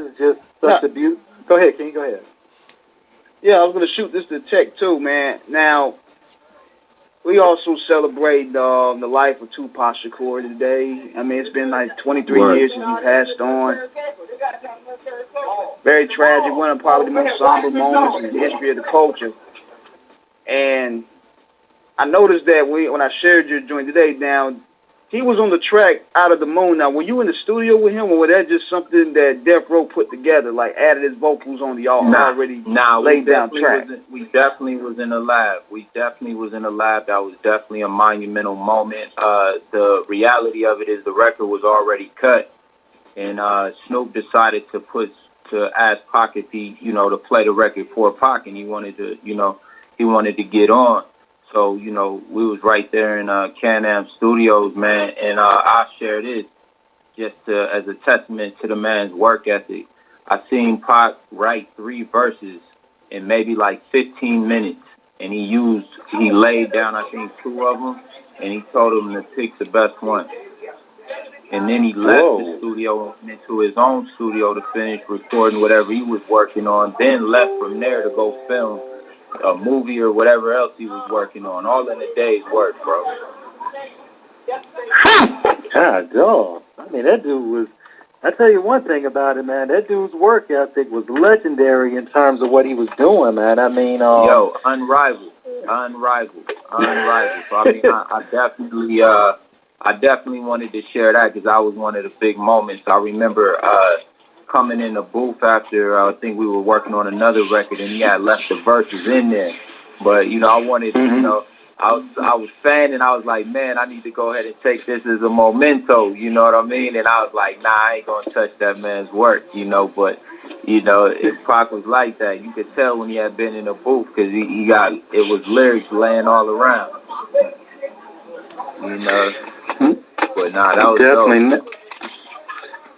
It's just such a beautiful. Go ahead, King. Go ahead. Yeah, I was gonna shoot this to Tech too, man. Now we also celebrate the life of Tupac Shakur today. I mean, it's been like 23 years since he passed on. Very tragic, one of probably the most somber moments in the history of the culture. And I noticed that when I shared your joint today, now he was on the track Out of the Moon. Now, were you in the studio with him, or was that just something that Death Row put together, like added his vocals on the already laid down track? We definitely was in the lab. That was definitely a monumental moment. The reality of it is the record was already cut, and Snoop decided to ask Pac if he, to play the record for Pac, and he wanted to get on. So, we was right there in Can-Am Studios, man, and I share this just as a testament to the man's work ethic. I seen Pac write 3 verses in maybe like 15 minutes, and he laid down, I think, 2 of them, and he told him to pick the best one. And then he left the studio into his own studio to finish recording whatever he was working on, then left from there to go film a movie or whatever else he was working on, all in a day's work, bro. God, dog. I mean, that dude was, I tell you one thing about it, man, that dude's work ethic was legendary in terms of what he was doing, man. I mean, unrivaled. So, I mean, I definitely wanted to share that because that was one of the big moments. I remember coming in the booth after I think we were working on another record, and he had left the verses in there. But I wanted, I was fan, and I was like, man, I need to go ahead and take this as a memento. You know what I mean? And I was like, nah, I ain't gonna touch that man's work. But if Pac was like that, you could tell when he had been in the booth because it was lyrics laying all around. But nah, that was definitely dope.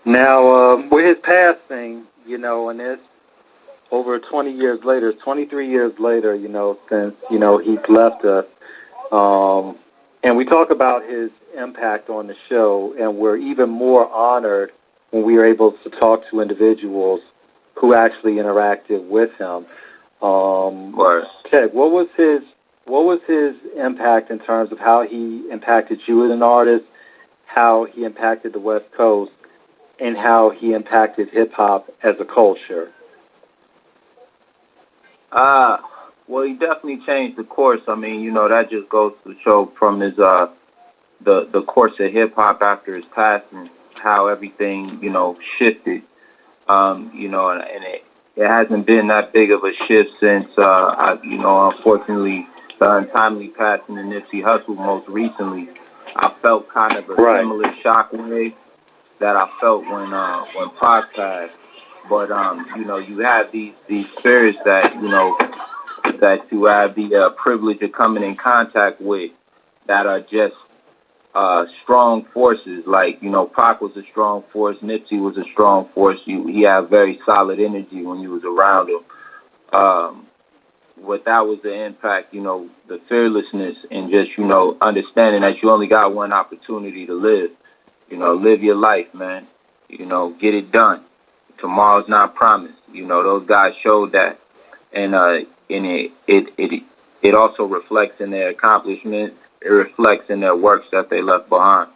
Now, with his passing, and it's over 20 years later, 23 years later, since, he's left us. And we talk about his impact on the show, and we're even more honored when we are able to talk to individuals who actually interacted with him. Ted, what was his impact in terms of how he impacted you as an artist, how he impacted the West Coast, and how he impacted hip-hop as a culture? Well, he definitely changed the course. I mean, that just goes to show from his the course of hip-hop after his passing, how everything, shifted. And it hasn't been that big of a shift since, unfortunately, the untimely passing of Nipsey Hussle most recently. I felt kind of a similar shockwave that I felt when Pac passed. But you have these spirits that that you have the privilege of coming in contact with that are just strong forces. Like Pac was a strong force, Nipsey was a strong force. He had very solid energy when you was around him. What that was the impact, the fearlessness and just understanding that you only got one opportunity to live. Live your life, man. Get it done. Tomorrow's not promised. Those guys showed that, and it also reflects in their accomplishments. It reflects in their works that they left behind.